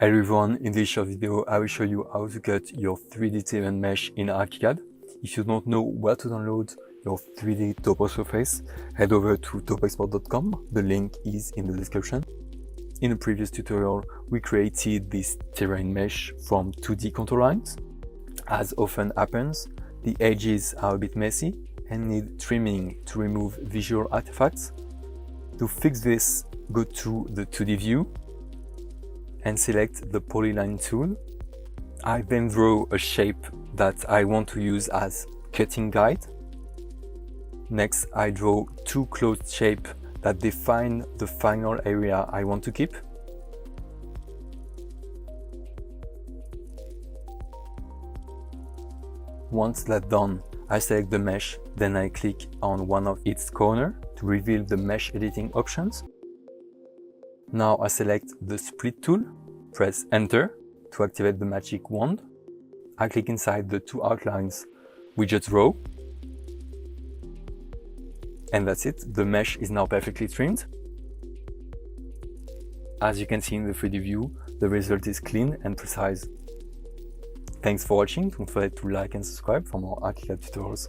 Hello everyone, in this short video I will show you how to cut your 3D terrain mesh in Archicad. If you don't know where to download your 3D topo surface, head over to TopoExport.com, the link is in the description. In a previous tutorial we created this terrain mesh from 2D contour lines. As often happens, the edges are a bit messy and need trimming to remove visual artifacts. To fix this, go to the 2D view and select the Polyline Tool. I then draw a shape that I want to use as cutting guide. Next, I draw two closed shapes that define the final area I want to keep. Once that's done, I select the mesh, then I click on one of its corners to reveal the mesh editing options. Now I select the split tool, press enter to activate the magic wand. I click inside the two outlines we just draw. And that's it, the mesh is now perfectly trimmed. As you can see in the 3D view, the result is clean and precise. Thanks for watching, don't forget to like and subscribe for more Archicad tutorials.